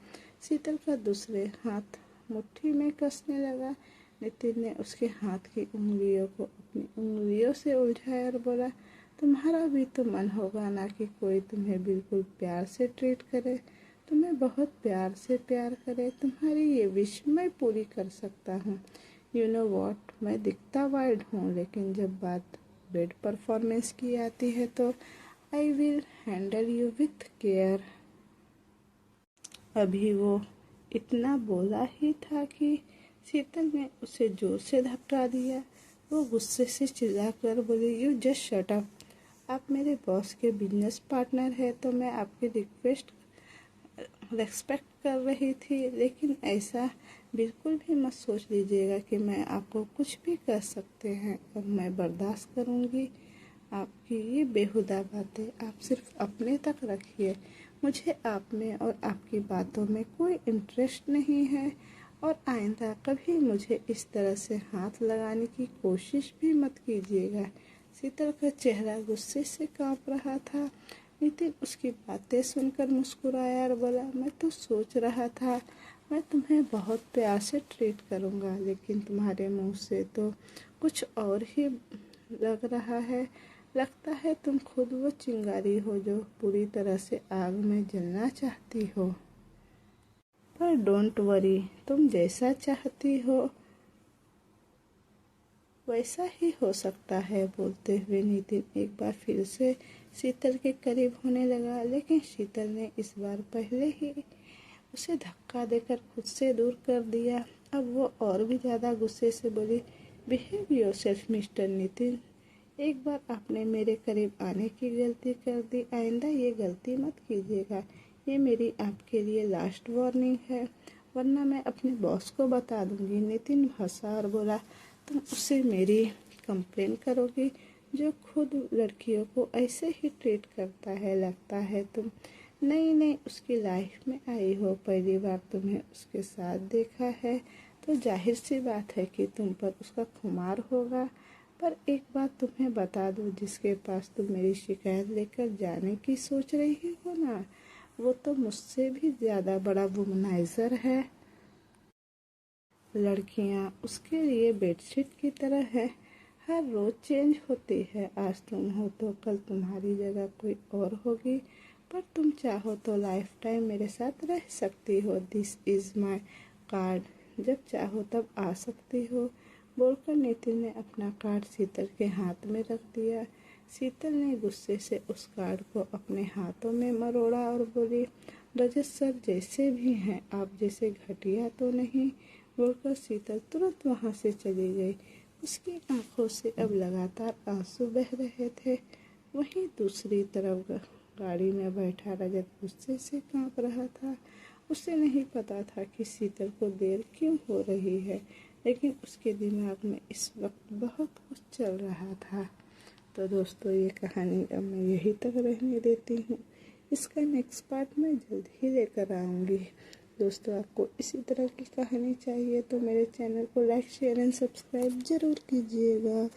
शीतल का दूसरे हाथ मुट्ठी में कसने लगा। नितिन ने उसके हाथ की उंगलियों को अपनी उंगलियों से उलझाया और बोला, तुम्हारा भी तो मन होगा ना कि कोई तुम्हें बिल्कुल प्यार से ट्रीट करे, तुम्हें बहुत प्यार से प्यार करे। तुम्हारी ये विश मैं पूरी कर सकता हूँ। यू नो वॉट, मैं दिखता वाइल्ड हूँ, लेकिन जब बात बेड परफॉर्मेंस की आती है तो I will handle you with care. अभी वो इतना बोला ही था कि शीतल ने उसे जोर से धक्का दिया। वो गुस्से से चिल्लाकर बोली, यू जस्ट शट अप। आप मेरे बॉस के बिजनेस पार्टनर हैं तो मैं आपकी रिक्वेस्ट रेस्पेक्ट कर रही थी, लेकिन ऐसा बिल्कुल भी मत सोच लीजिएगा कि मैं आपको कुछ भी कर सकते हैं और मैं बर्दाश्त करूंगी। आपकी ये बेहुदा बातें आप सिर्फ अपने तक रखिए। मुझे आप में और आपकी बातों में कोई इंटरेस्ट नहीं है, और आइंदा कभी मुझे इस तरह से हाथ लगाने की कोशिश भी मत कीजिएगा। शीतल का चेहरा गुस्से से कांप रहा था। नितिन उसकी बातें सुनकर मुस्कुराया और बोला, मैं तो सोच रहा था मैं तुम्हें बहुत प्यार से ट्रीट करूंगा, लेकिन तुम्हारे मुंह से तो कुछ और ही लग रहा है। लगता है तुम खुद वो चिंगारी हो जो पूरी तरह से आग में जलना चाहती हो। पर डोंट वरी, तुम जैसा चाहती हो वैसा ही हो सकता है। बोलते हुए नितिन एक बार फिर से शीतल के करीब होने लगा, लेकिन शीतल ने इस बार पहले ही उसे धक्का देकर खुद से दूर कर दिया। अब वो और भी ज़्यादा गुस्से से बोली, बिहेव योरसेल्फ मिस्टर नितिन। एक बार आपने मेरे करीब आने की गलती कर दी, आइंदा ये गलती मत कीजिएगा। ये मेरी आपके लिए लास्ट वार्निंग है, वरना मैं अपने बॉस को बता दूंगी। नितिन हंसा और बोला, तुम उससे मेरी कंप्लेन करोगी, जो खुद लड़कियों को ऐसे ही ट्रीट करता है। लगता है तुम नई नई उसकी लाइफ में आई हो, पहली बार तुम्हें उसके साथ देखा है, तो जाहिर सी बात है कि तुम पर उसका खुमार होगा। पर एक बात तुम्हें बता दूं, जिसके पास तुम मेरी शिकायत लेकर जाने की सोच रही हो ना, वो तो मुझसे भी ज़्यादा बड़ा वुमनाइजर है। लड़कियां उसके लिए बेडशीट की तरह है, हर रोज चेंज होती है। आज तुम हो तो कल तुम्हारी जगह कोई और होगी, पर तुम चाहो तो लाइफ टाइम मेरे साथ रह सकती हो। दिस इज़ माई कार्ड, जब चाहो तब आ सकती हो। बोलकर नितिन ने अपना कार्ड शीतल के हाथ में रख दिया। शीतल ने गुस्से से उस कार्ड को अपने हाथों में मरोड़ा और बोली, रजत सर जैसे भी हैं, आप जैसे घटिया तो नहीं। बोलकर शीतल तुरंत वहाँ से चली गई। उसकी आंखों से अब लगातार आंसू बह रहे थे। वहीं दूसरी तरफ गाड़ी में बैठा रजत गुस्से से कांप रहा था। उसे नहीं पता था कि शीतल को देर क्यों हो रही है, लेकिन उसके दिमाग में इस वक्त बहुत कुछ चल रहा था। तो दोस्तों, ये कहानी अब मैं यहीं तक रहने देती हूँ। इसका नेक्स्ट पार्ट मैं जल्द ही लेकर आऊँगी। दोस्तों, आपको इसी तरह की कहानी चाहिए तो मेरे चैनल को लाइक शेयर एंड सब्सक्राइब ज़रूर कीजिएगा।